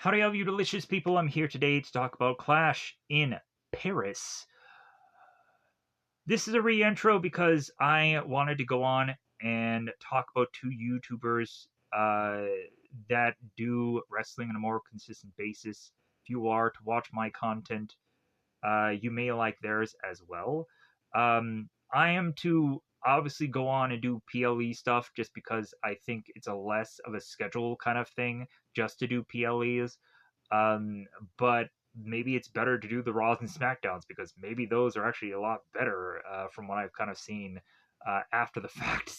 Howdy, all you delicious people. I'm here today to talk about Clash in Paris. This is a re-intro because I wanted to go on and talk about two YouTubers that do wrestling on a more consistent basis. If you are to watch my content, you may like theirs as well. I am to obviously go on and do PLE stuff just because I think it's a less of a schedule kind of thing just to do PLEs. Um, but maybe it's better to do the Raws and SmackDowns because maybe those are actually a lot better from what I've kind of seen after the fact.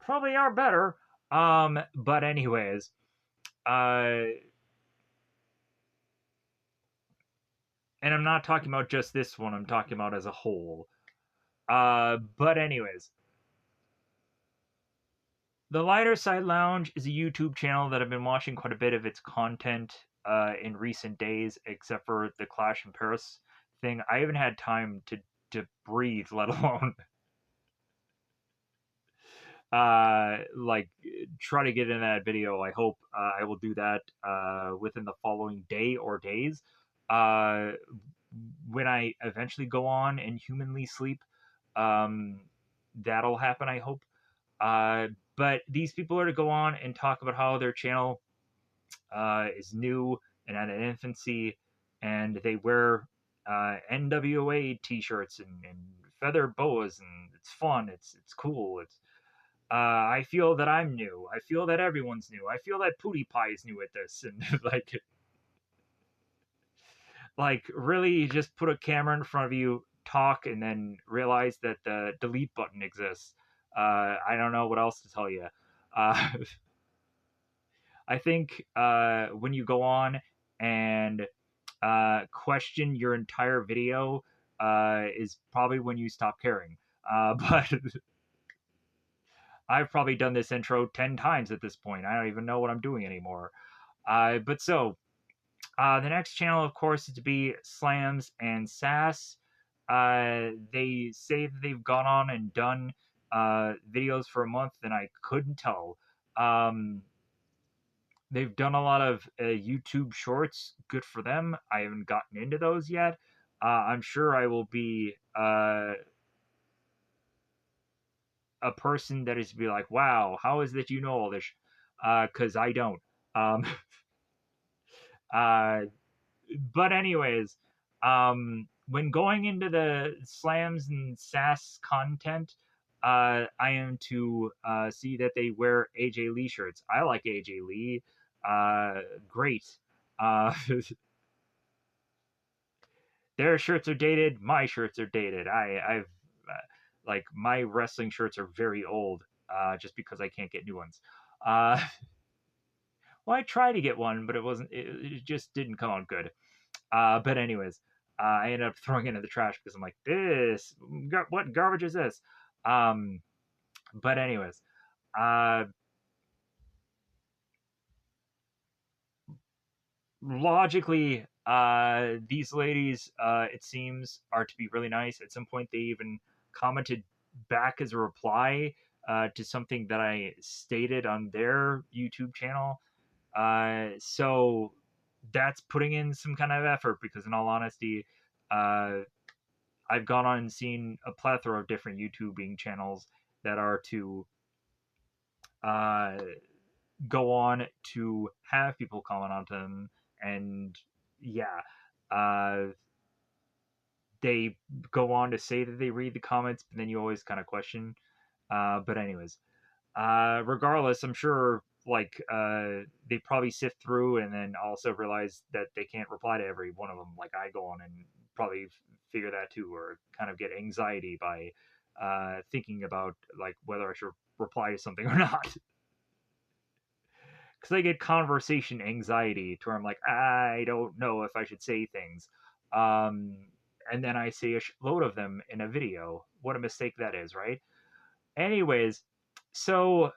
Probably are better. But anyways, and I'm not talking about just this one. I'm talking about as a whole. But anyways, the Lighter Side Lounge is a YouTube channel that I've been watching quite a bit of its content in recent days, except for the Clash in Paris thing. I haven't had time to breathe, let alone like try to get in that video. I hope I will do that within the following day or days. Uh, when I eventually go on and humanly sleep, um, that'll happen. I hope. Uh, but these people are to go on and talk about how their channel is new and at an infancy, and they wear NWA T-shirts and feather boas, and it's fun. It's cool. I feel that I'm new. I feel that everyone's new. I feel that Pootie Pie is new at this, and like really just put a camera in front of you, talk, and then realize that the delete button exists. I don't know what else to tell you. Uh, I think when you go on and question your entire video is probably when you stop caring. But I've probably done this intro 10 times at this point. I don't even know what I'm doing anymore. The next channel, of course, is to be Slams and Sass. They say that they've gone on and done videos for a month, and I couldn't tell. They've done a lot of YouTube shorts. Good for them. I haven't gotten into those yet. I'm sure I will be a person that is to be like, wow, how is that you know all this? Because I don't. Um, uh, but anyways, when going into the slams and sass content, I am to see that they wear AJ Lee shirts. I like AJ Lee. Great. Uh, their shirts are dated. My shirts are dated. I've like my wrestling shirts are very old. Just because I can't get new ones. Uh, well, I tried to get one, but it wasn't. It just didn't come out good. But anyways, I ended up throwing it in the trash because I'm like, this, what garbage is this? Um, but anyways, uh, logically, these ladies, it seems, are to be really nice. At some point, they even commented back as a reply to something that I stated on their YouTube channel. So that's putting in some kind of effort because, in all honesty, uh, I've gone on and seen a plethora of different YouTubing channels that are to uh, go on to have people comment on them, and yeah, uh, they go on to say that they read the comments, but then you always kind of question. But anyways, regardless, I'm sure they probably sift through and then also realize that they can't reply to every one of them. Like I go on and probably figure that too, or kind of get anxiety by thinking about like whether I should reply to something or not. Because I get conversation anxiety to where I'm like, I don't know if I should say things. Um, and then I say a load of them in a video. What a mistake that is, right? Anyways, so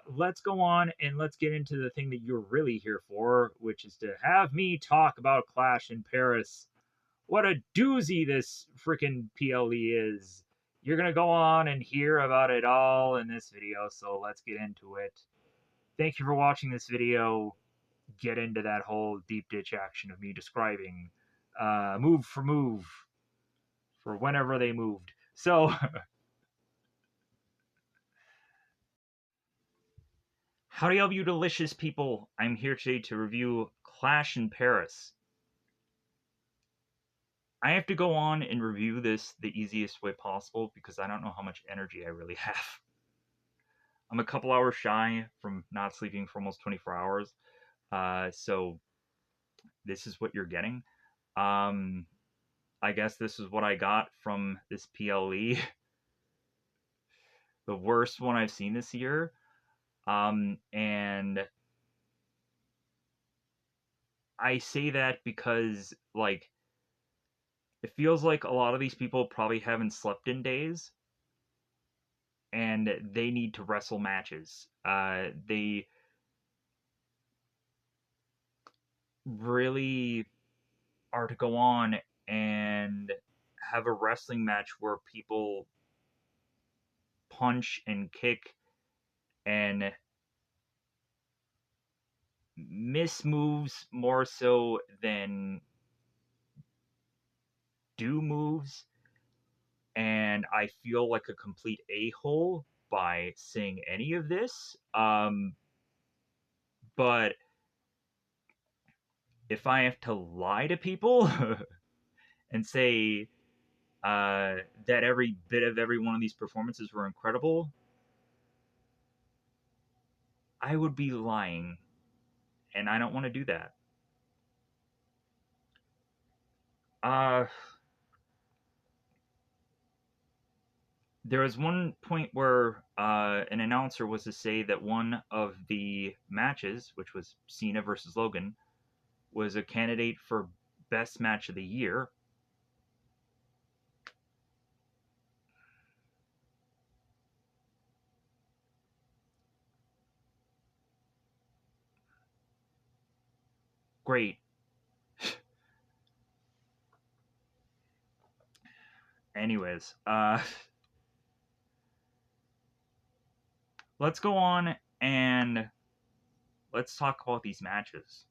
let's go on and let's get into the thing that you're really here for, which is to have me talk about Clash in Paris. What a doozy this freaking PLE is. You're gonna go on and hear about it all in this video, so let's get into it. thank you for watching this video. Get into that whole deep ditch action of me describing move for whenever they moved. So, howdy, all you delicious people. I'm here today to review Clash in Paris. I have to go on and review this the easiest way possible because I don't know how much energy I really have. I'm a couple hours shy from not sleeping for almost 24 hours. So this is what you're getting. Um, I guess this is what I got from this PLE, the worst one I've seen this year. And I say that because, like, it feels like a lot of these people probably haven't slept in days and they need to wrestle matches. They really are to go on and have a wrestling match where people punch and kick and miss moves more so than do moves. And I feel like a complete a-hole by saying any of this. But if I have to lie to people and say that every bit of every one of these performances were incredible, I would be lying, and I don't want to do that. Uh, there was one point where an announcer was to say that one of the matches, which was Cena versus Logan, was a candidate for best match of the year. Great. Anyways, let's go on and let's talk about these matches.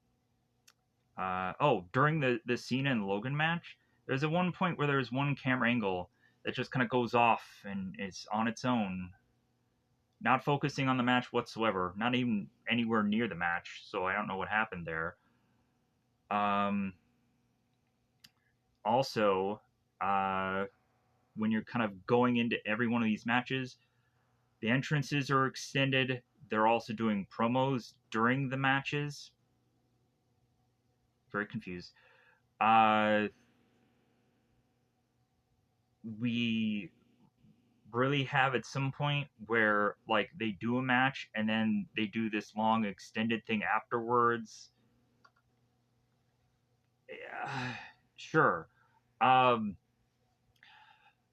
During the Cena and Logan match, there's a one point where there's one camera angle that just kind of goes off and is on its own, not focusing on the match whatsoever, not even anywhere near the match. So I don't know what happened there. Um, also, uh, when you're kind of going into every one of these matches, the entrances are extended. They're also doing promos during the matches. Very confused. Uh, we really have at some point where like they do a match and then they do this long extended thing afterwards. Yeah, sure. Um,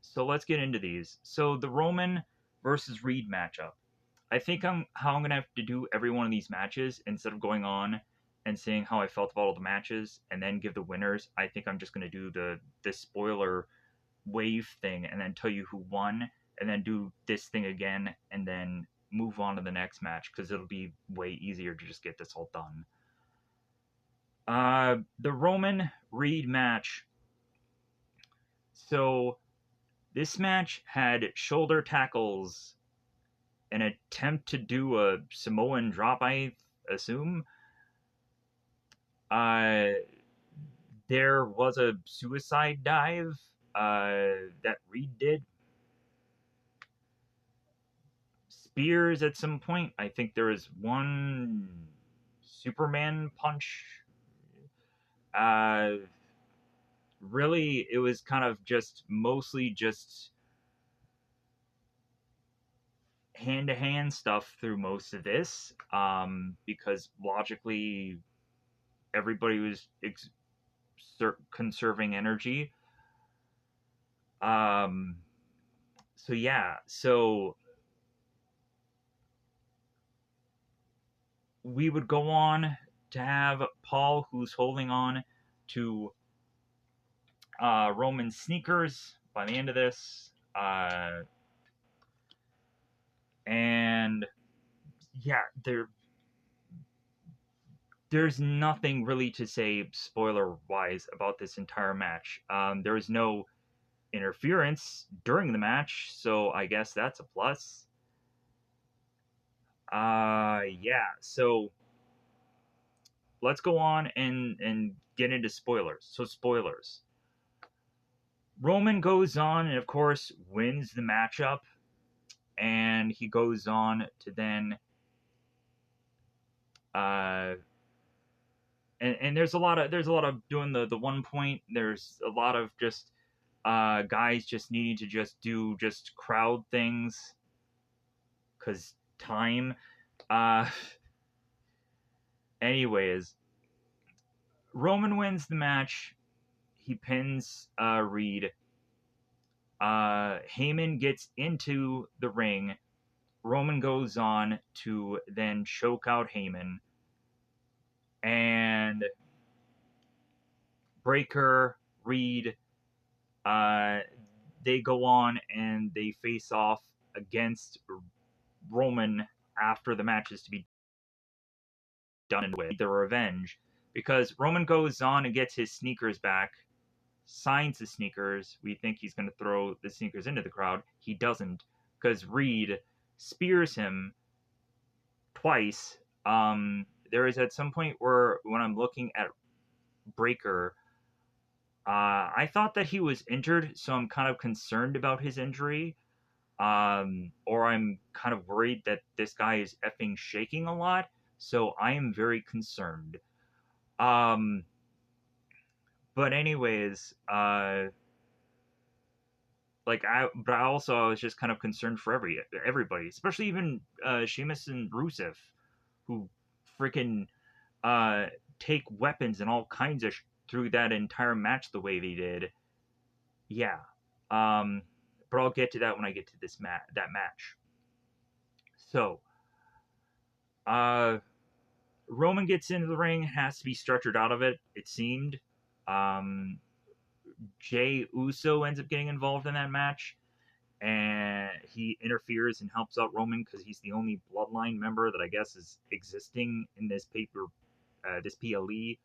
so let's get into these. So the Roman versus Reed matchup. I think I'm gonna have to do every one of these matches instead of going on and saying how I felt about all the matches and then give the winners. I think I'm just gonna do the spoiler wave thing and then tell you who won and then do this thing again and then move on to the next match because it'll be way easier to just get this all done. The Roman Reed match. So this match had shoulder tackles, an attempt to do a Samoan drop, I assume. Uh, there was a suicide dive that Reed did. Spears at some point. I think there was one Superman punch. Uh, really, it was kind of just mostly just hand to hand stuff through most of this because logically everybody was conserving energy. Um, so, yeah, so we would go on to have Paul, who's holding on to Roman sneakers by the end of this. And yeah, they're there's nothing really to say spoiler wise about this entire match. There was no interference during the match, so I guess that's a plus. Yeah. So let's go on and get into spoilers. So spoilers. Roman goes on and of course wins the matchup, and he goes on to then uh and there's a lot of doing the 1 point. There's a lot of just guys just needing to just do just crowd things because time. Uh anyways, Roman wins the match. He pins Reed. Heyman gets into the ring. Roman goes on to then choke out Heyman. And Breaker, Reed, uh, they go on and they face off against Roman after the match is to be done with the revenge. Because Roman goes on and gets his sneakers back, signs the sneakers. We think he's going to throw the sneakers into the crowd. He doesn't, because Reed spears him twice. There is at some point where when I'm looking at Breaker, I thought that he was injured, so I'm kind of concerned about his injury. Or I'm kind of worried that this guy is effing shaking a lot, so I am very concerned. Um, but anyways, but I was just kind of concerned for everybody, especially even Sheamus and Rusev, who freaking uh take weapons and all kinds of through that entire match the way they did. Yeah. Um, but I'll get to that when I get to that match. So, uh, Roman gets into the ring, has to be stretchered out of it. It seemed. Um, Jay Uso ends up getting involved in that match, and he interferes and helps out Roman because he's the only Bloodline member that I guess is existing in this this PLE.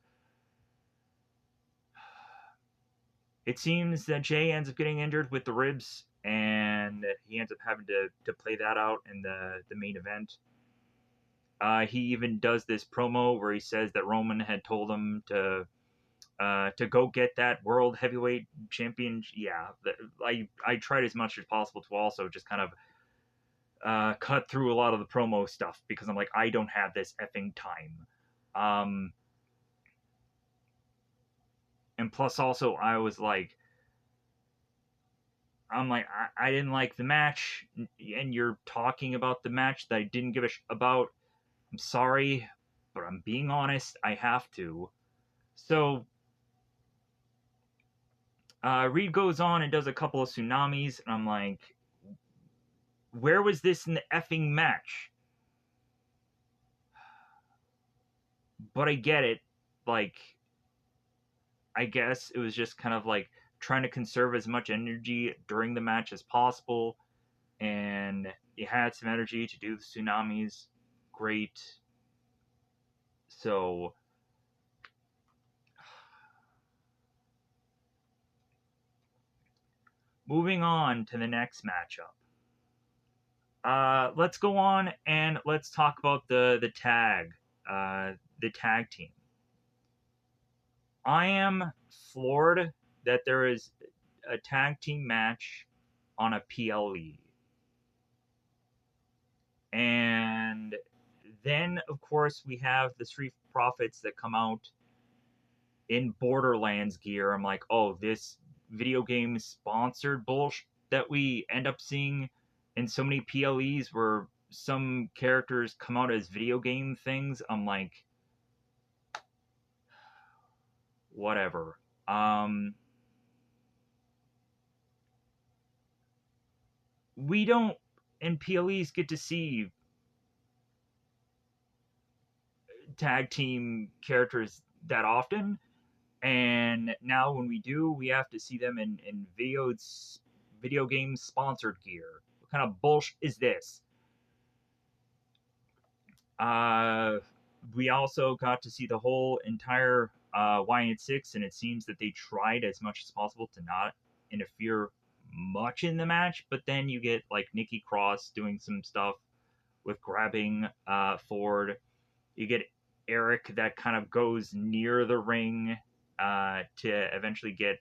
It seems that Jay ends up getting injured with the ribs, and he ends up having to play that out in the main event. He even does this promo where he says that Roman had told him to go get that world heavyweight champion. Yeah, I tried as much as possible to also just kind of cut through a lot of the promo stuff because I'm like, I don't have this effing time. And plus also I'm like, I didn't like the match, and you're talking about the match that I didn't give a about. I'm sorry, but I'm being honest. I have to. So Reed goes on and does a couple of tsunamis, and I'm like, where was this in the effing match? But I get it. Like, I guess it was just kind of like trying to conserve as much energy during the match as possible, and you had some energy to do the tsunamis. Great. So, moving on to the next matchup. Let's go on and let's talk about the tag team. I am floored that there is a tag team match on a PLE. And then, of course, we have the Street Profits that come out in Borderlands gear. I'm like, oh, this video game sponsored bullshit that we end up seeing in so many PLEs where some characters come out as video game things. I'm like, whatever. We don't in PLEs get to see tag team characters that often, and now when we do, we have to see them in video game sponsored gear. What kind of bullshit is this? Uh, We also got to see the whole entire Wyatt Six, and it seems that they tried as much as possible to not interfere much in the match. But then you get like Nikki Cross doing some stuff with grabbing Ford. You get Eric that kind of goes near the ring to eventually get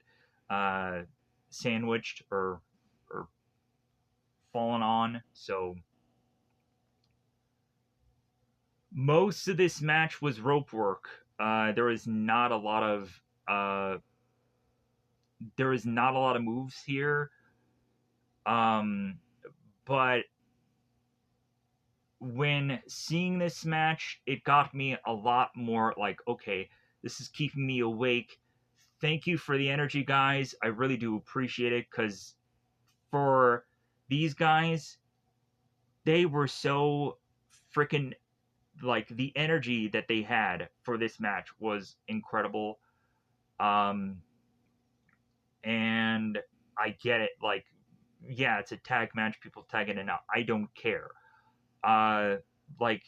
uh, sandwiched or fallen on. So most of this match was rope work. There was not a lot of moves here. Um, but when seeing this match, it got me a lot more like, okay, this is keeping me awake. Thank you for the energy, guys. I really do appreciate it because for these guys, they were so freaking like the energy that they had for this match was incredible. Um, and I get it. Like, yeah, it's a tag match. People tag in and out. I don't care. Uh, like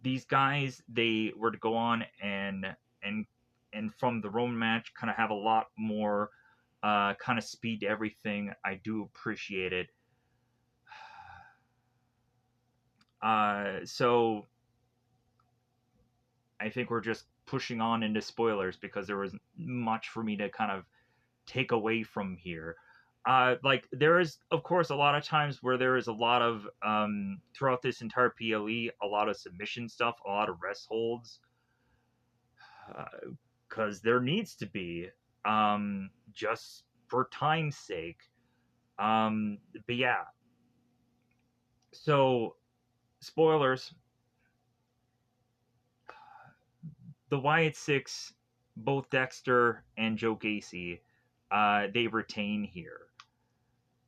these guys, they were to go on and and from the Roman match, kind of have a lot more kind of speed to everything. I do appreciate it. So I think we're just pushing on into spoilers because there was much for me to kind of take away from here. Like there is, of course, a lot of times where there is a lot of throughout this entire PLE, a lot of submission stuff, a lot of rest holds, because there needs to be, just for time's sake. But yeah, so spoilers. The Wyatt Six, both Dexter and Joe Gacy, they retain here.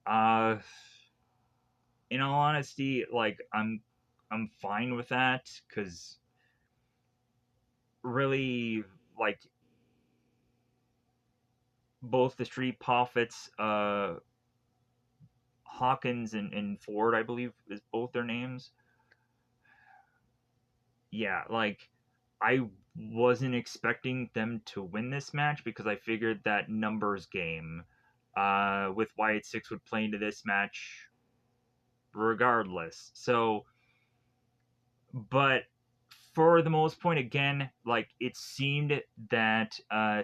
Uh, in all honesty, like I'm fine with that because really, like both the Street Profits, Hawkins and Ford, I believe is both their names. Yeah, like I wasn't expecting them to win this match because I figured that numbers game with Wyatt Six would play into this match regardless. So, but for the most point, again, like it seemed that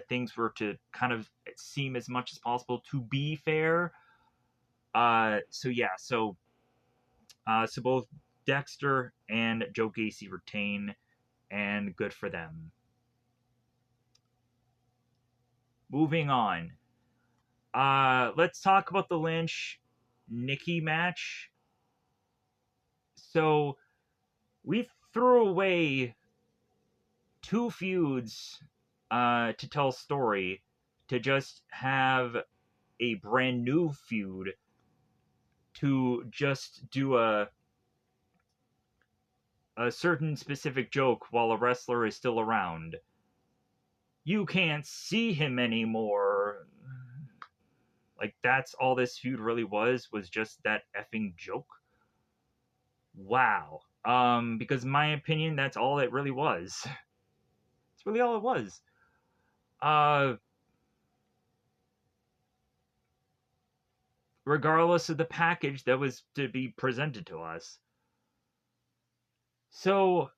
things were to kind of seem as much as possible to be fair. So yeah, so both Dexter and Joe Gacy retain, and good for them. Moving on. Let's talk about the Lynch Nikki match. So we threw away two feuds to tell story to just have a brand new feud to just do a certain specific joke while a wrestler is still around. You can't see him anymore. Like that's all this feud really was just that effing joke. Wow. Because in my opinion, that's all it really was. It's really all it was. Uh, Regardless of the package that was to be presented to us. So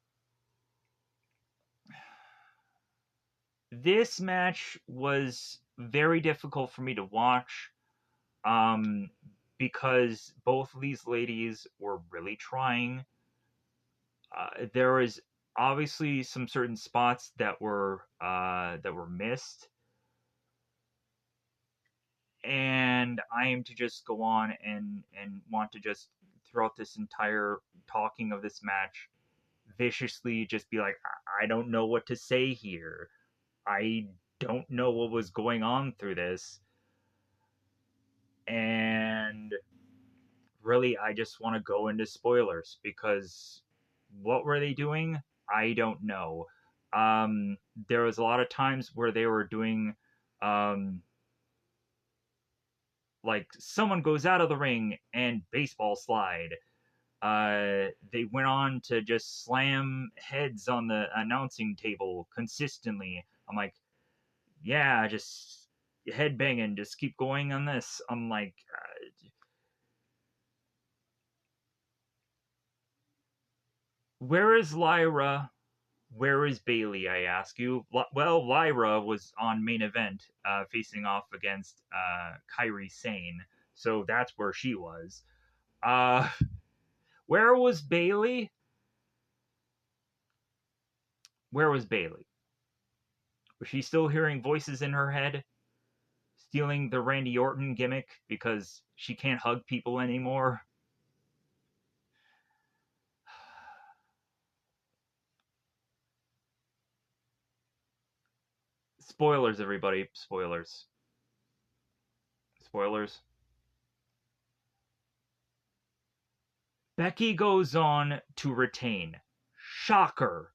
this match was very difficult for me to watch, um, because both of these ladies were really trying. There was obviously some certain spots that were missed, and I am to just go on and want to just throughout this entire talking of this match viciously just be like, I don't know what to say here. I don't know what was going on through this. And really, I just want to go into spoilers because what were they doing? I don't know. There was a lot of times where they were doing, um, like someone goes out of the ring and baseball slide. They went on to just slam heads on the announcing table consistently. I'm like, yeah, just head banging, just keep going on this. I'm like, where is Lyra? Where is Bailey? I ask you. Well, Lyra was on main event, facing off against Kairi Sane, so that's where she was. Uh, where was Bailey? Where was Bailey? Was she still hearing voices in her head, stealing the Randy Orton gimmick because she can't hug people anymore? Spoilers, everybody. Spoilers. Spoilers. Becky goes on to retain. Shocker.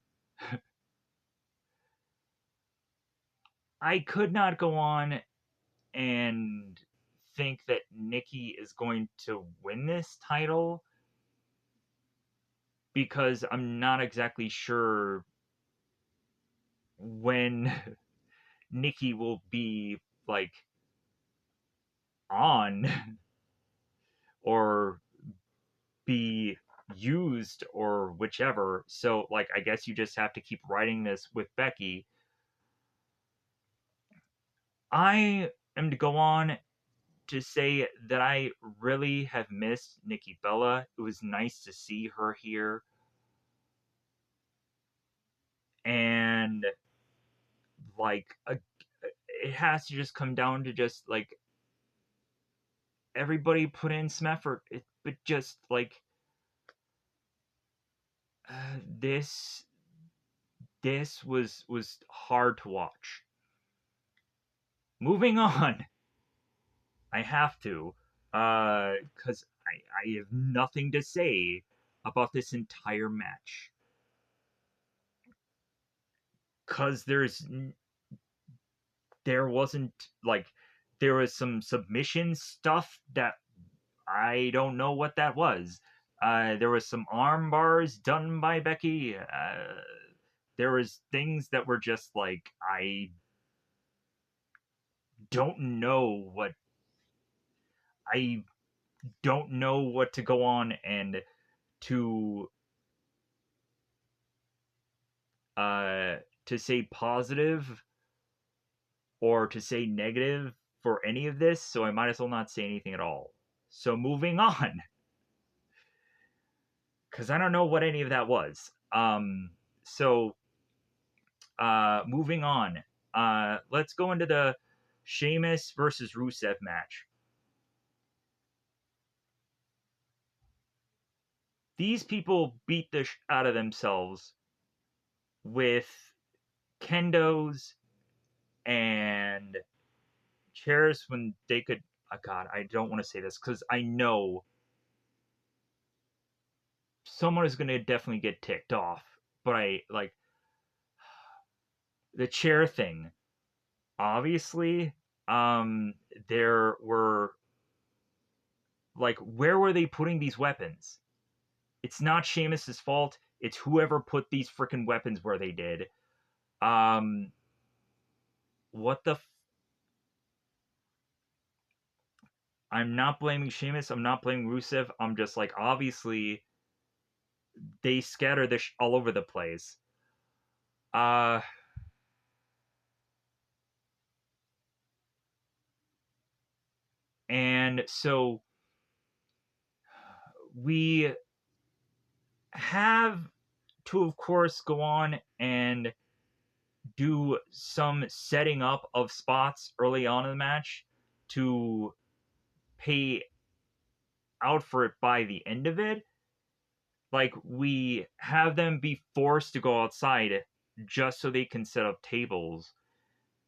I could not go on and think that Nikki is going to win this title because I'm not exactly sure when Nikki will be like on or be used or whichever. So like I guess you just have to keep writing this with Becky. I am to go on to say that I really have missed Nikki Bella. It was nice to see her here. And like it has to just come down to just like everybody put in some effort. But just like this was hard to watch. Moving on, I have to, because I have nothing to say about this entire match. Because there wasn't like there was some submission stuff that I don't know what that was. There was some arm bars done by Becky. There was things that were just like I don't know what I don't know what to go on and to uh to say positive or to say negative for any of this, so I might as well not say anything at all. So moving on, because I don't know what any of that was. So moving on. Let's go into the Sheamus versus Rusev match. These people beat the out of themselves with kendos and chairs when they could. Oh God, I don't want to say this because I know someone is going to definitely get ticked off. But I like the chair thing. Obviously, there were like, where were they putting these weapons? It's not Sheamus's fault. It's whoever put these freaking weapons where they did. Um, what the? I'm not blaming Sheamus. I'm not blaming Rusev. I'm just like, obviously, they scatter this all over the place. Uh, and so we have to, of course, go on and do some setting up of spots early on in the match to pay out for it by the end of it. Like, we have them be forced to go outside just so they can set up tables,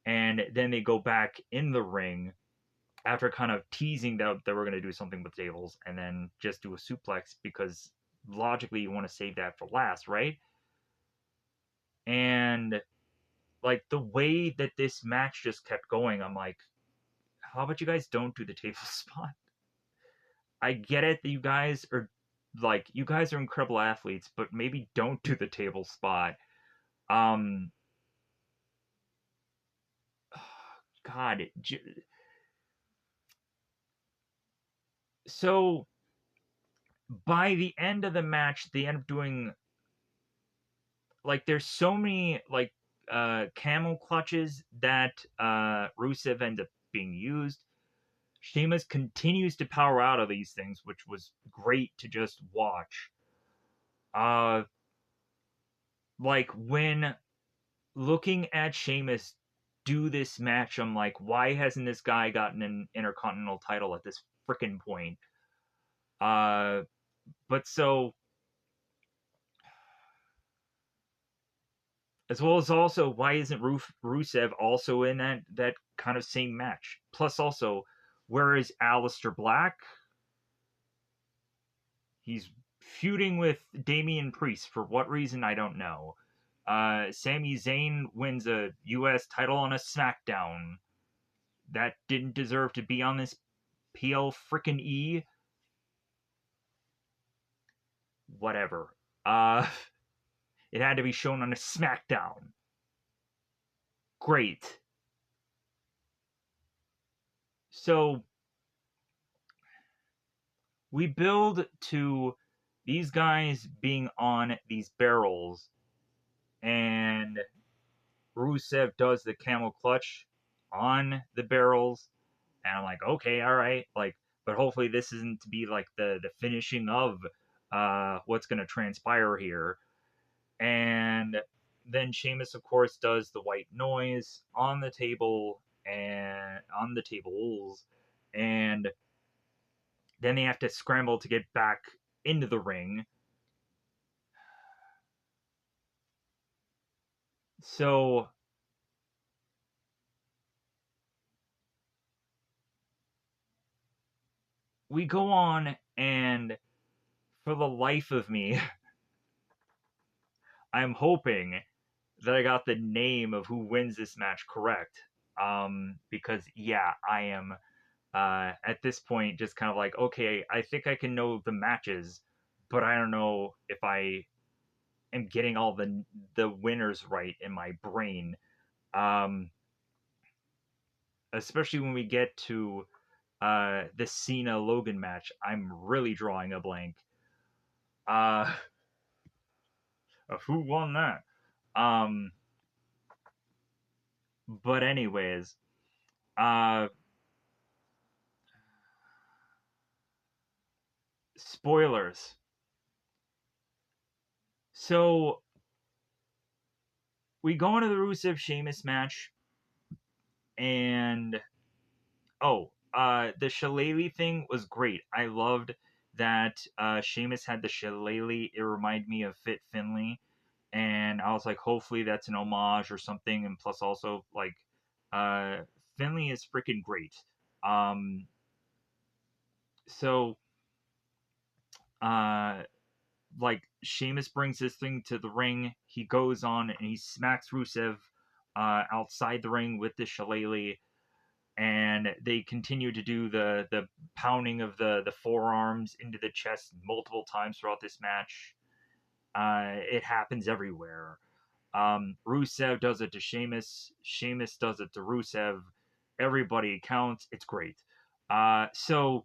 and then they go back in the ring after kind of teasing that they were going to do something with tables, and then just do a suplex because logically you want to save that for last, right? And like the way that this match just kept going, I'm like, how about you guys don't do the table spot? I get it that you guys are like, you guys are incredible athletes, but maybe don't do the table spot. Um, God, so by the end of the match, they end up doing, like, there's so many, like, camel clutches that Rusev ends up being used. Sheamus continues to power out of these things, which was great to just watch. Uh, like, when looking at Sheamus do this match, I'm like, why hasn't this guy gotten an Intercontinental title at this freaking point? Uh, but so, as well as also, why isn't Rusev also in that kind of same match? Plus, also, where is Aleister Black? He's feuding with Damian Priest for what reason I don't know. Sami Zayn wins a U.S. title on a SmackDown that didn't deserve to be on this PL frickin' E. Whatever. Uh, it had to be shown on a SmackDown. Great. So we build to these guys being on these barrels, and Rusev does the camel clutch on the barrels, and I'm like, okay, all right, like, but hopefully this isn't to be like the finishing of what's going to transpire here. And then Sheamus, of course, does the white noise on the table and on the tables, and then they have to scramble to get back into the ring. So we go on, and for the life of me, I'm hoping that I got the name of who wins this match correct. Because yeah, I am at this point just kind of like, okay, I think I can know the matches, but I don't know if I am getting all the winners right in my brain. Um, Especially when we get to the Cena Logan match, I'm really drawing a blank. Uh, of who won that? Um, but anyways, uh, spoilers. So we go into the Rusev Sheamus match, and the shillelagh thing was great. I loved that Sheamus had the shillelagh. It reminded me of Fit Finley, and I was like, hopefully that's an homage or something. And plus, also like, uh, Finley is freaking great. Um, so uh, like Sheamus brings this thing to the ring. He goes on and he smacks Rusev outside the ring with the shillelagh, and they continue to do the pounding of the forearms into the chest multiple times throughout this match. It happens everywhere. Rusev does it to Sheamus. Sheamus does it to Rusev. Everybody counts. It's great. So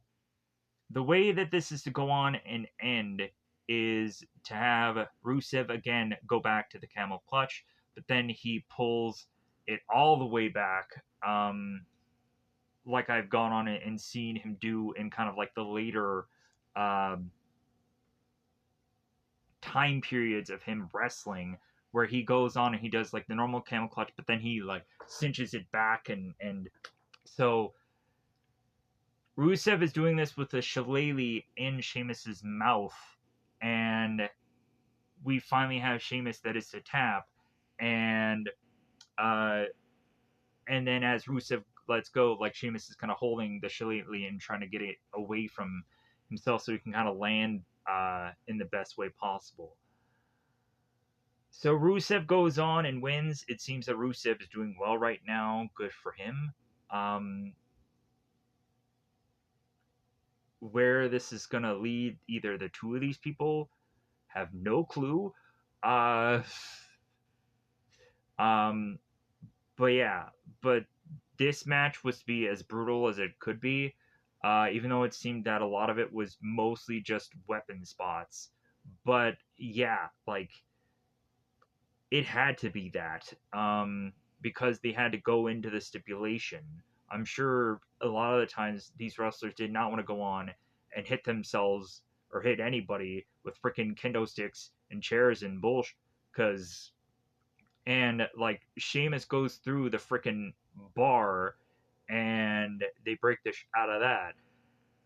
the way that this is to go on and end is to have Rusev again go back to the camel clutch, but then he pulls it all the way back. Like I've gone on it and seen him do in kind of like the later um, time periods of him wrestling, where he goes on and he does like the normal camel clutch, but then he like cinches it back, and so Rusev is doing this with a shillelagh in Sheamus's mouth, and we finally have Sheamus that is to tap, and uh, and then as Rusev lets go, like Sheamus is kind of holding the shillelagh and trying to get it away from himself so he can kind of land in the best way possible. So Rusev goes on and wins. It seems that Rusev is doing well right now. Good for him. Um, where this is gonna lead either the two of these people. Have no clue. Uh, um, but yeah, but this match was to be as brutal as it could be, even though it seemed that a lot of it was mostly just weapon spots. But yeah, like it had to be that, because they had to go into the stipulation. I'm sure a lot of the times these wrestlers did not want to go on and hit themselves or hit anybody with freaking kendo sticks and chairs and bullshit, because and like Sheamus goes through the freaking bar and they break the out of that.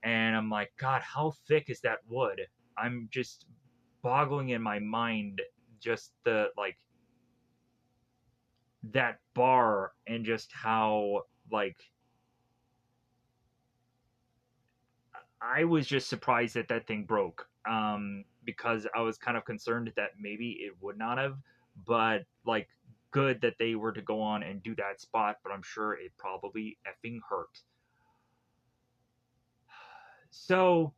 And I'm like, God, how thick is that wood? I'm just boggling in my mind just the like that bar and just how like I was just surprised that that thing broke, because I was kind of concerned that maybe it would not have, but like good that they were to go on and do that spot, but I'm sure it probably effing hurt. So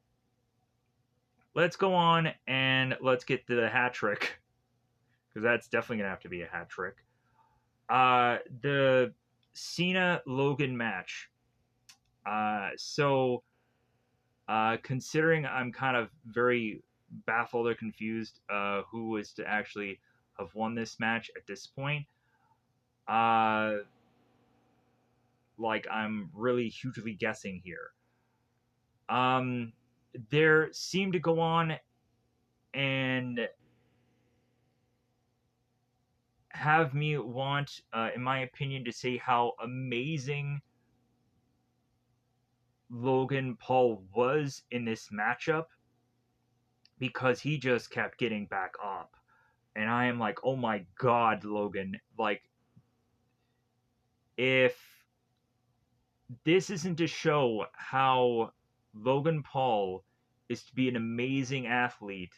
let's go on and let's get to the hat trick, because that's definitely gonna have to be a hat trick. The Cena Logan match. Considering I'm kind of very baffled or confused who was to actually have won this match at this point, uh, like I'm really hugely guessing here. Um, there seemed to go on and have me want, in my opinion, to say how amazing Logan Paul was in this matchup, because he just kept getting back up. And I am like, oh my God, Logan. Like, if this isn't to show how Logan Paul is to be an amazing athlete,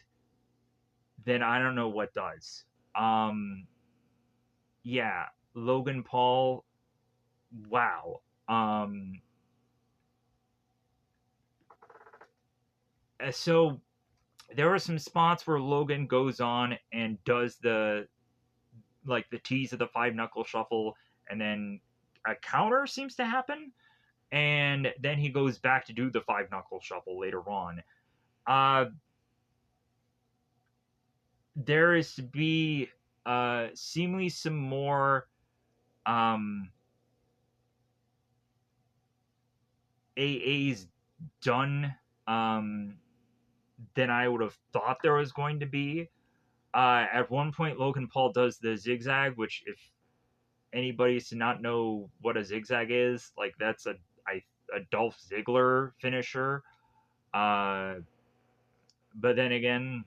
then I don't know what does. Um, yeah, Logan Paul, wow. So there are some spots where Logan goes on and does the like the tease of the five knuckle shuffle, and then a counter seems to happen, and then he goes back to do the five knuckle shuffle later on. Uh, there is to be seemingly some more um, AAs done than I would have thought there was going to be. At one point, Logan Paul does the zigzag, which if anybody's to not know what a zigzag is, like that's a Dolph Ziggler finisher. Uh, but then again,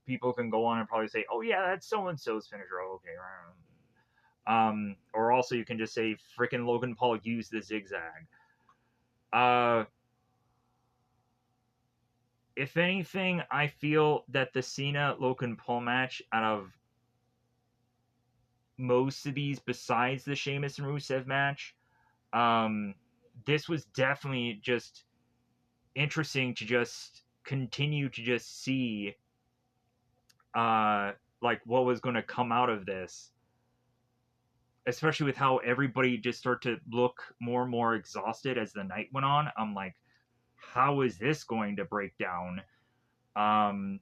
people can go on and probably say, "Oh yeah, that's so and so's finisher." Oh, okay, or also you can just say, "Freaking Logan Paul used the zigzag." Uh, if anything, I feel that the Cena Logan Paul match, out of most of these, besides the Sheamus and Rusev match, um, this was definitely just interesting to just continue to just see, uh, like what was going to come out of this, especially with how everybody just started to look more and more exhausted as the night went on. I'm like, how is this going to break down? Um,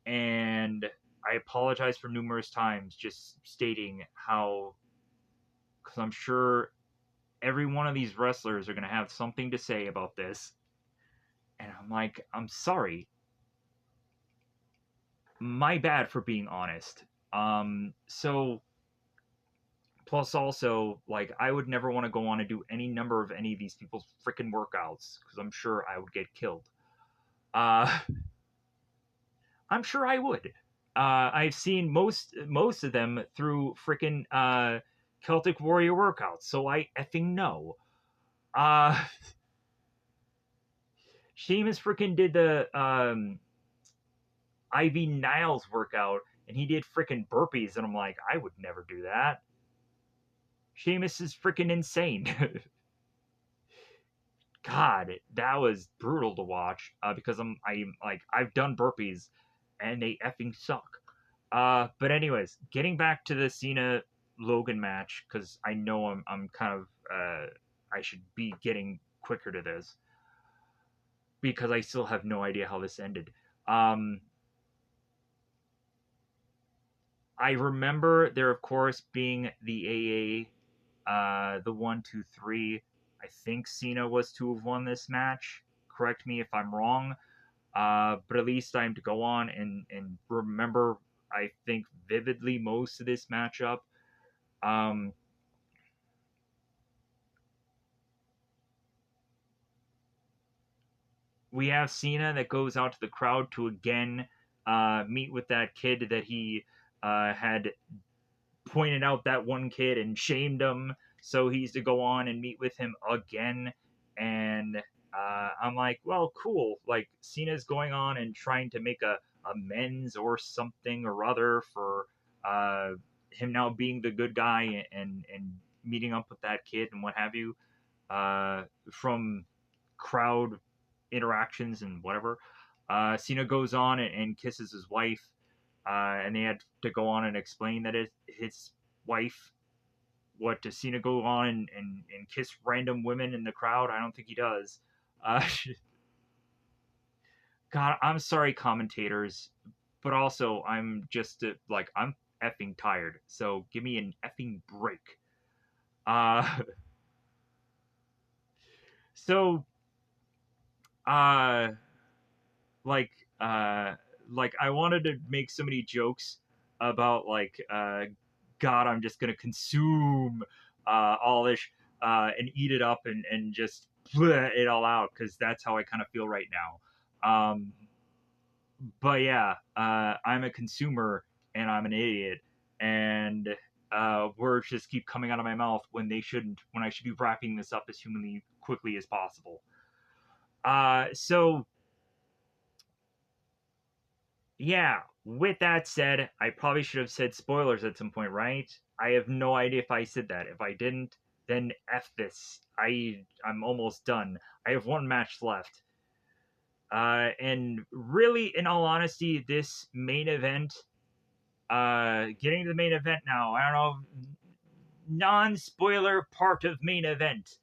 and I apologize for numerous times just stating how, because I'm sure every one of these wrestlers are going to have something to say about this. And I'm like, I'm sorry. My bad for being honest. So plus also, like, I would never want to go on and do any number of any of these people's freaking workouts because I'm sure I would get killed. Uh, I'm sure I would. I've seen most of them through freaking Celtic Warrior workouts, so I effing know. Uh, Sheamus freaking did the Ivy Niles workout, and he did freaking burpees, and I'm like, I would never do that. Sheamus is freaking insane. God, that was brutal to watch because I'm like I've done burpees and they effing suck. But anyways, getting back to the Cena Logan match because I know I'm kind of I should be getting quicker to this because I still have no idea how this ended. Um, I remember there, of course, being the AA, the 1, 2, 3. I think Cena was to have won this match. Correct me if I'm wrong. But at least I'm to go on and remember, I think, vividly most of this matchup. Um, we have Cena that goes out to the crowd to again meet with that kid that he had pointed out that one kid and shamed him. So he's to go on and meet with him again. And I'm like, well, cool. Like Cena's going on and trying to make a amends or something or other for uh, him now being the good guy and meeting up with that kid and what have you from crowd interactions and whatever. Cena goes on and kisses his wife, and they had to go on and explain that his wife. What does Cena go on and kiss random women in the crowd? I don't think he does. Uh, God, I'm sorry, commentators, but also I'm just like I'm effing tired. So give me an effing break. Uh, so uh, like uh like I wanted to make so many jokes about like God, I'm just gonna consume all this and eat it up and just bleh it all out because that's how I kind of feel right now. But yeah, I'm a consumer and I'm an idiot, and words just keep coming out of my mouth when they shouldn't. When I should be wrapping this up as humanly quickly as possible. So yeah, with that said, I probably should have said spoilers at some point, right? I have no idea if I said that. If I didn't, then F this. I'm almost done. I have one match left. And really, in all honesty, this main event, getting to the main event now, I don't know, non-spoiler part of main event.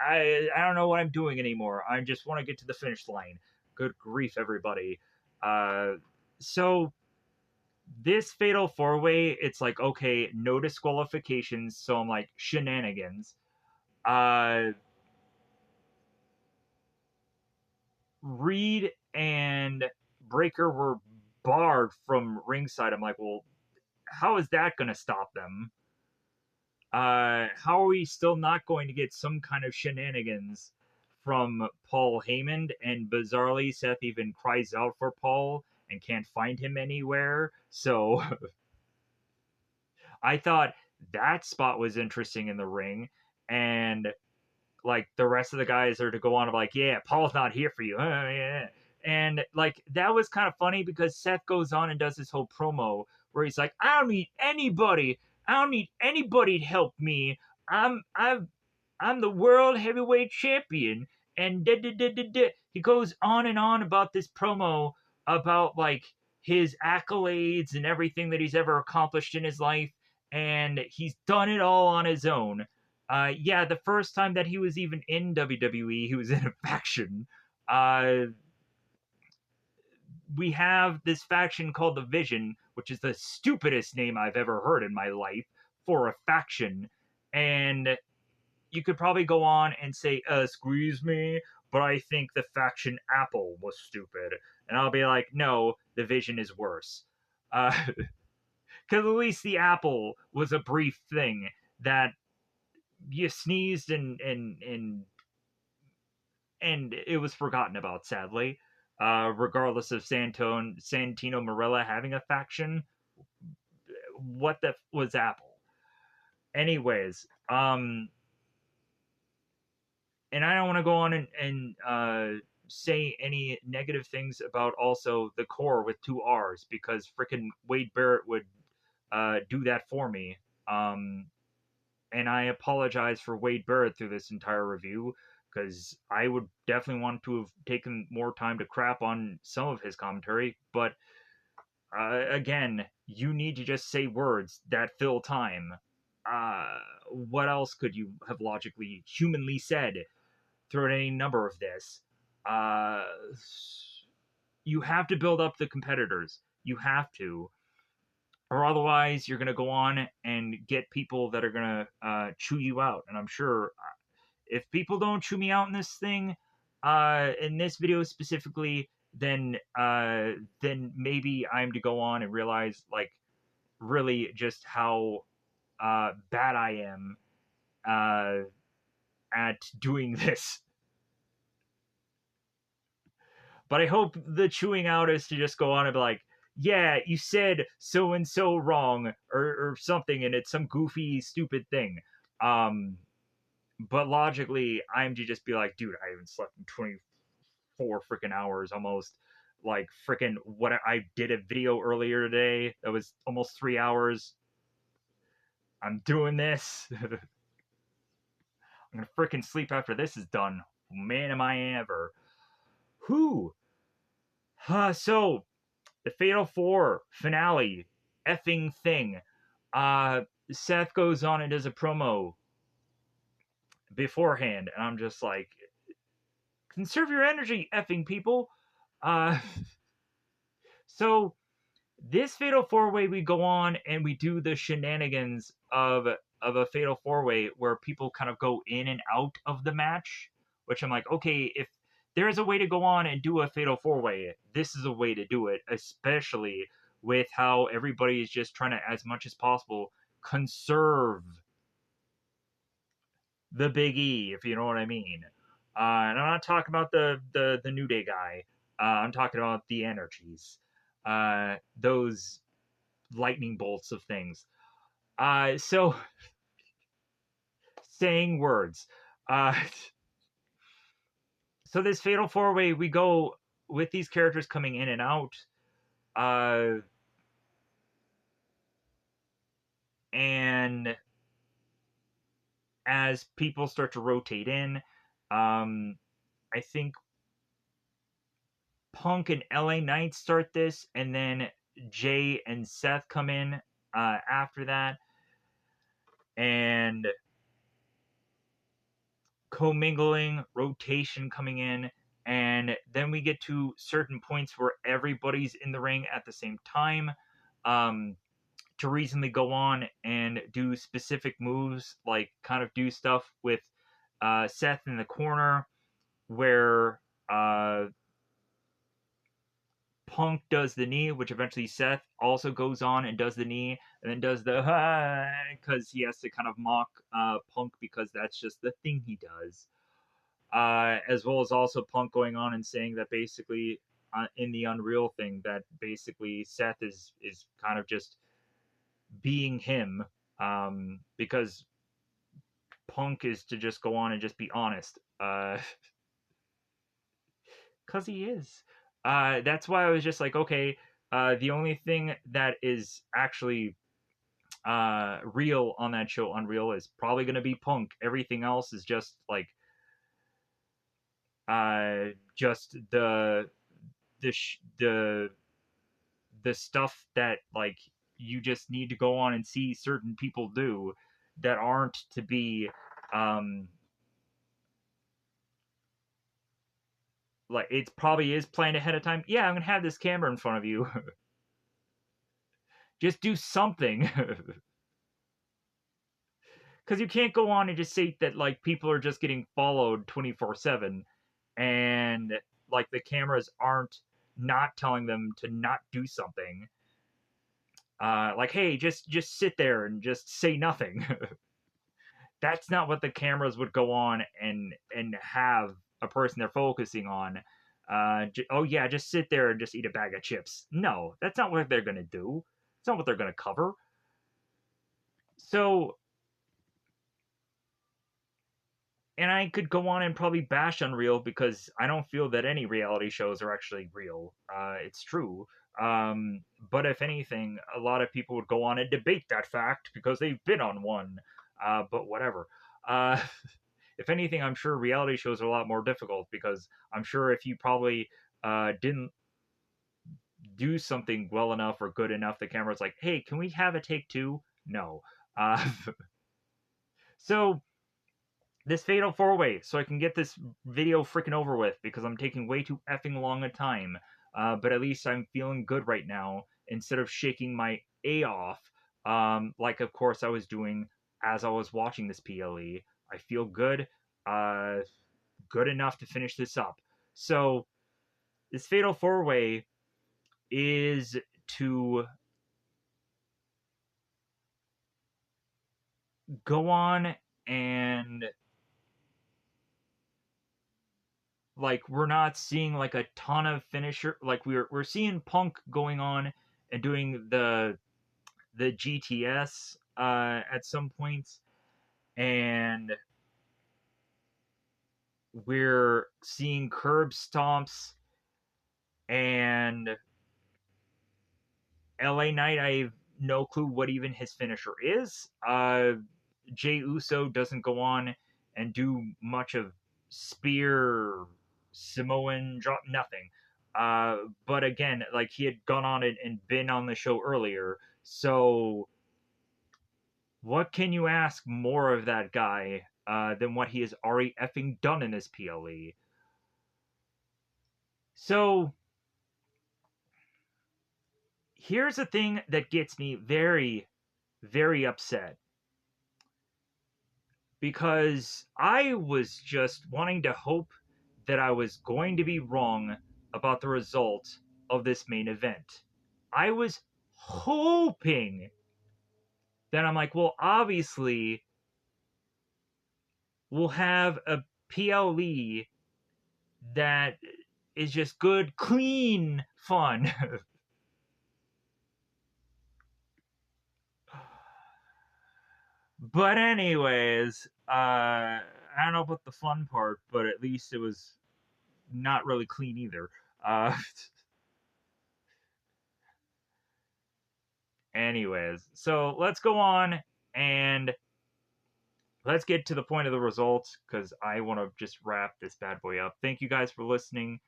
I don't know what I'm doing anymore. I just want to get to the finish line. Good grief, everybody. Uh, so this fatal four way, it's like okay, no disqualifications, so I'm like shenanigans. Uh, Reed and Breaker were barred from ringside. I'm like, well, how is that going to stop them? How are we still not going to get some kind of shenanigans from Paul Heyman? And bizarrely, Seth even cries out for Paul and can't find him anywhere. So I thought that spot was interesting in the ring. And like the rest of the guys are to go on of like, yeah, Paul's not here for you. Yeah. And like that was kind of funny because Seth goes on and does this whole promo where he's like, I don't need anybody. I don't need anybody to help me. I'm I'm I'm the world heavyweight champion. And he goes on and on about this promo about like his accolades and everything that he's ever accomplished in his life. And he's done it all on his own. Yeah, the first time that he was even in WWE, he was in a faction. Uh, we have this faction called the Vision, which is the stupidest name I've ever heard in my life for a faction. And you could probably go on and say, "Squeeze me," but I think the faction Apple was stupid, and I'll be like, "No, the Vision is worse," because at least the Apple was a brief thing that you sneezed and it was forgotten about. Sadly, regardless of Santino Marella having a faction, what the was Apple? Anyways, and I don't want to go on and say any negative things about also the core with two R's because freaking Wade Barrett would do that for me. And I apologize for Wade Barrett through this entire review because I would definitely want to have taken more time to crap on some of his commentary. But again, you need to just say words that fill time. Uh, what else could you have logically, humanly said throughout any number of this? Uh, you have to build up the competitors. You have to, or otherwise you're going to go on and get people that are going to chew you out. And I'm sure if people don't chew me out in this thing, in this video specifically, then maybe I'm to go on and realize like really just how bad I am at doing this. But I hope the chewing out is to just go on and be like, yeah, you said so and so wrong or something, and it's some goofy, stupid thing. But logically, I'm to just be like, dude, I haven't slept in 24 freaking hours almost. Like, freaking, what I did a video earlier today that was almost 3 hours. I'm doing this. I'm gonna freaking sleep after this is done. Man, am I ever. Who? So, the Fatal 4 finale effing thing. Uh, Seth goes on and does a promo beforehand, and I'm just like, conserve your energy, effing people. Uh, so this Fatal 4-Way, we go on and we do the shenanigans of a Fatal 4-Way where people kind of go in and out of the match, which I'm like, okay, if there's a way to go on and do a Fatal 4-Way, this is a way to do it, especially with how everybody is just trying to, as much as possible, conserve the Big E, if you know what I mean. And I'm not talking about the New Day guy. I'm talking about the energies. Those lightning bolts of things. So saying words. Uh, so this Fatal 4-Way, we go with these characters coming in and out. And as people start to rotate in, I think Punk and LA Knight start this, and then Jay and Seth come in after that. And commingling, rotation coming in, and then we get to certain points where everybody's in the ring at the same time to reasonably go on and do specific moves, like kind of do stuff with Seth in the corner where Punk does the knee, which eventually Seth also goes on and does the knee, and then does the because he has to kind of mock Punk because that's just the thing he does. As well as also Punk going on and saying that basically in the Unreal thing that basically Seth is kind of just being him because Punk is to just go on and just be honest because he is. That's why I was just like, okay, the only thing that is actually real on that show, Unreal, is probably going to be Punk. Everything else is just like just the the stuff that like you just need to go on and see certain people do that aren't to be like it probably is planned ahead of time. Yeah, I'm gonna have this camera in front of you. Just do something. Because you can't go on and just say that like people are just getting followed 24/7 and like the cameras aren't not telling them to not do something. Like, hey, just sit there and just say nothing. That's not what the cameras would go on and have a person they're focusing on. Oh yeah, just sit there and just eat a bag of chips. No, that's not what they're gonna do. It's not what they're gonna cover. So, and I could go on and probably bash Unreal because I don't feel that any reality shows are actually real. It's true. But if anything, a lot of people would go on and debate that fact because they've been on one. But whatever. Uh, if anything, I'm sure reality shows are a lot more difficult because I'm sure if you probably didn't do something well enough or good enough, the camera's like, hey, can we have a take two? No. Uh, so this fatal four way, so I can get this video freaking over with because I'm taking way too effing long a time. But at least I'm feeling good right now instead of shaking my A off, like of course I was doing as I was watching this PLE. I feel good, uh, good enough to finish this up. So this fatal four way is to go on and like we're not seeing like a ton of finisher like we're seeing Punk going on and doing the GTS at some points, and we're seeing curb stomps and LA Knight. I have no clue what even his finisher is. Jay Uso doesn't go on and do much of spear, Samoan drop, nothing. But again, like he had gone on and been on the show earlier, so what can you ask more of that guy than what he has already effing done in this PLE? So here's the thing that gets me very, very upset because I was just wanting to hope that I was going to be wrong about the result of this main event. I was hoping that I'm like, well, obviously, we'll have a PLE that is just good, clean fun. But, anyways, I don't know about the fun part, but at least it was not really clean either. Uh, anyways, so let's go on and let's get to the point of the results because I want to just wrap this bad boy up. Thank you guys for listening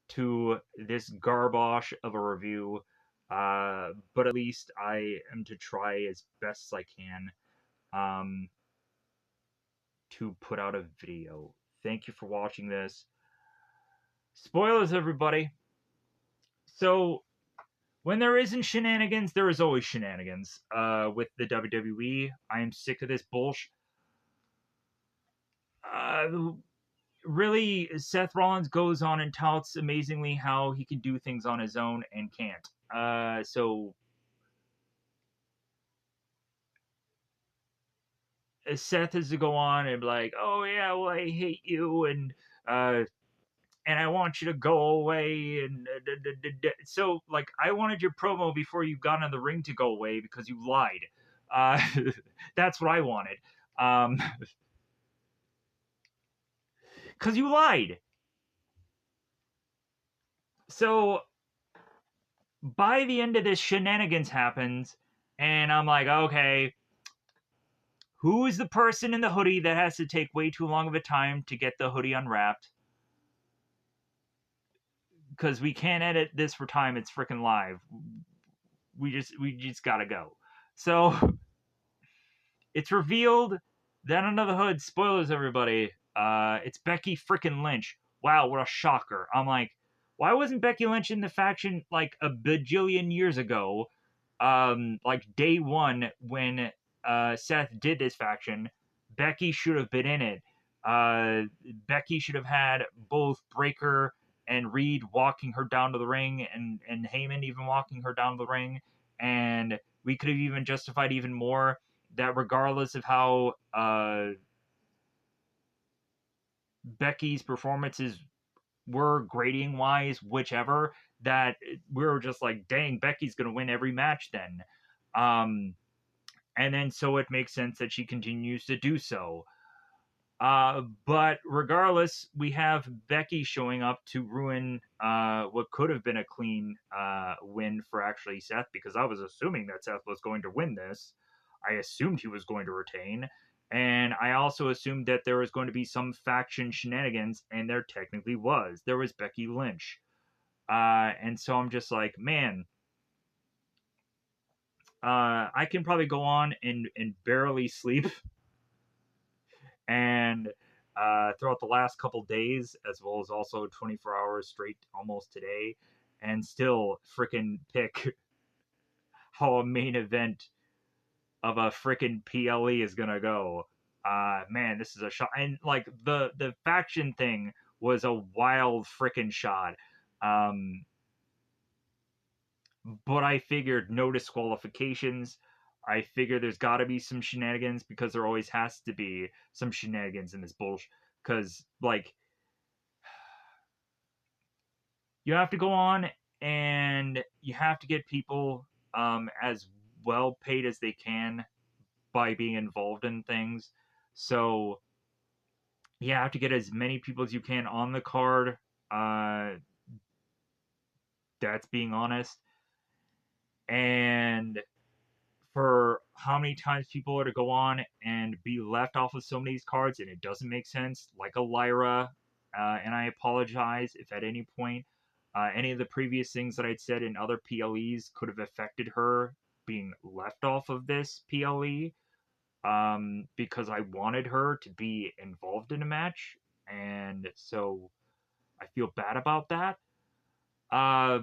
to this garbage of a review. But at least I am to try as best as I can um, to put out a video. Thank you for watching this. Spoilers, everybody. So, when there isn't shenanigans, there is always shenanigans with the WWE. I am sick of this bullshit. Really, Seth Rollins goes on and touts amazingly how he can do things on his own and can't. So Seth is to go on and be like, "Oh yeah, well I hate you and I want you to go away." And so like I wanted your promo before you got in the ring to go away because you lied. Uh, that's what I wanted. Because you lied. So by the end of this, shenanigans happens, and I'm like, okay, who is the person in the hoodie that has to take way too long of a time to get the hoodie unwrapped? Because we can't edit this for time. It's freaking live. We just gotta go. So it's revealed that under the hood, spoilers everybody, it's Becky freaking Lynch. Wow, what a shocker. I'm like, why wasn't Becky Lynch in the faction like a bajillion years ago? Like day one when Seth did this faction, Becky should have been in it. Becky should have had both Breaker and Reed walking her down to the ring, and Heyman even walking her down to the ring, and we could have even justified even more that regardless of how Becky's performances were grading wise, whichever, that we were just like, dang, Becky's gonna win every match then. Um, and then so it makes sense that she continues to do so. But regardless, we have Becky showing up to ruin what could have been a clean win for actually Seth, because I was assuming that Seth was going to win this. I assumed he was going to retain. And I also assumed that there was going to be some faction shenanigans, and there technically was. There was Becky Lynch. And so I'm just like, man, I can probably go on and barely sleep. And throughout the last couple days, as well as also 24 hours straight almost today, and still freaking pick how a main event of a freaking PLE is gonna go. Man, this is a shot, and like the faction thing was a wild freaking shot. Um, but I figured no disqualifications. I figured there's got to be some shenanigans because there always has to be some shenanigans in this bullshit. Because like you have to go on and you have to get people as well paid as they can by being involved in things. So you have to get as many people as you can on the card. Uh, that's being honest. And for how many times people are to go on and be left off of so many of these cards and it doesn't make sense, like a Lyra. And I apologize if at any point any of the previous things that I'd said in other PLEs could have affected her being left off of this PLE because I wanted her to be involved in a match. And so I feel bad about that. Uh,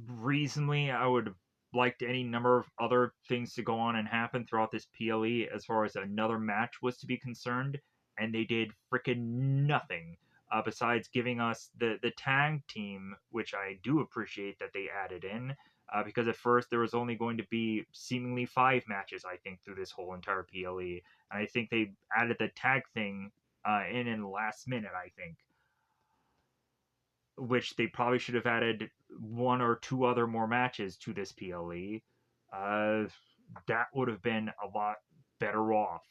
Reasonably, I would liked any number of other things to go on and happen throughout this PLE as far as another match was to be concerned, and they did freaking nothing besides giving us the tag team, which I do appreciate that they added in. Because at first there was only going to be seemingly 5 matches, I think, through this whole entire PLE, and I think they added the tag thing in the last minute. I think, which they probably should have added 1 or 2 other more matches to this PLE. Uh, that would have been a lot better off.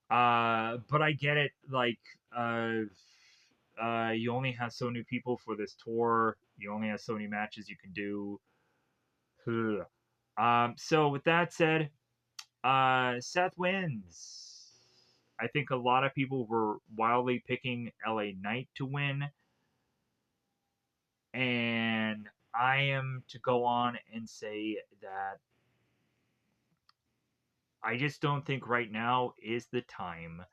But I get it. Like, you only have so many people for this tour. You only have so many matches you can do. So with that said, Seth wins. I think a lot of people were wildly picking LA Knight to win. And I am to go on and say that I just don't think right now is the time.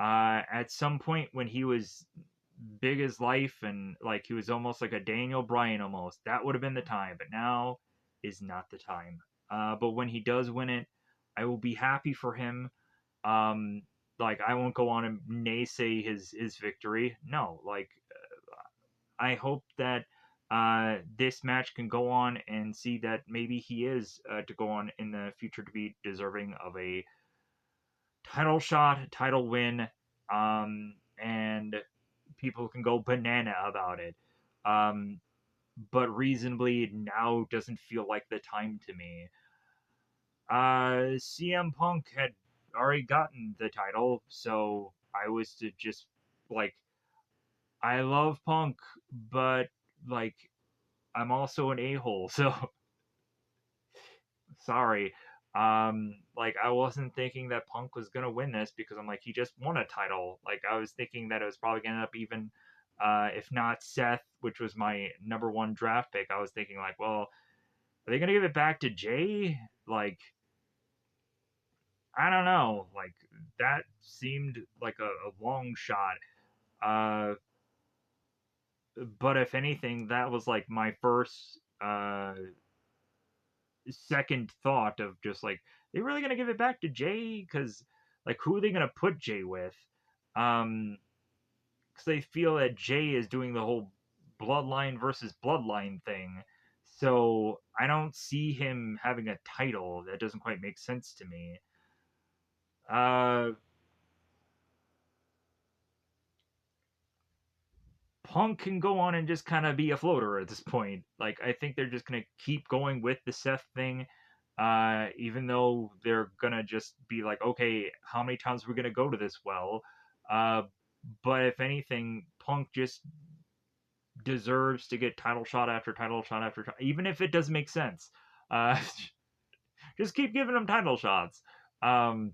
At some point when he was big as life and like he was almost like a Daniel Bryan almost, that would have been the time. But now is not the time. But when he does win it, I will be happy for him. Um, like I won't go on and naysay his victory. No, like I hope that this match can go on and see that maybe he is to go on in the future to be deserving of a title shot, title win, and people can go banana about it. Um, but reasonably, now doesn't feel like the time to me. CM Punk had already gotten the title, so I was to just like I love Punk, but like I'm also an a-hole, so sorry. Like I wasn't thinking that Punk was gonna win this because I'm like he just won a title. Like I was thinking that it was probably gonna end up even if not Seth, which was my number 1 draft pick. I was thinking like, well, are they gonna give it back to Jay? Like I don't know. Like that seemed like a long shot. Uh, but if anything, that was like my first second thought of just like they really gonna give it back to Jay because like who are they gonna put Jay with? Because they feel that Jay is doing the whole bloodline versus bloodline thing, so I don't see him having a title. That doesn't quite make sense to me. Uh, Punk can go on and just kind of be a floater at this point. Like I think they're just gonna keep going with the Seth thing, even though they're gonna just be like, okay, how many times are we gonna go to this well? Uh, but if anything, Punk just deserves to get title shot after title shot after even if it doesn't make sense. Uh, just keep giving them title shots. Um,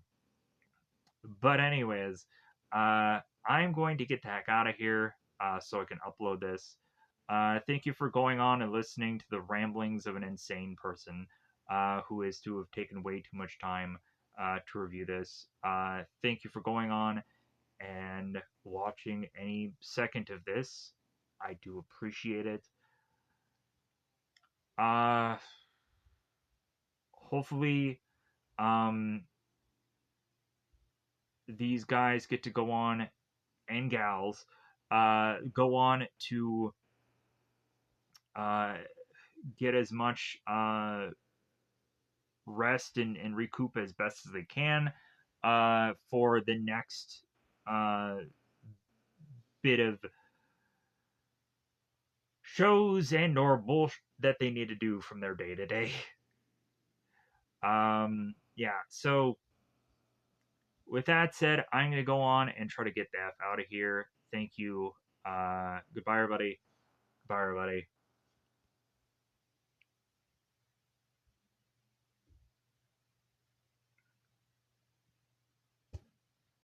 but anyways, I'm going to get the heck out of here so I can upload this. Thank you for going on and listening to the ramblings of an insane person who is to have taken way too much time to review this. Thank you for going on and watching any second of this. I do appreciate it. Uh, hopefully, um, these guys get to go on and gals go on to uh, get as much rest and recoup as best as they can for the next uh, bit of shows and or bullshit that they need to do from their day to day. Yeah, so with that said, I'm going to go on and try to get the F out of here. Thank you. Goodbye, everybody. Goodbye, everybody.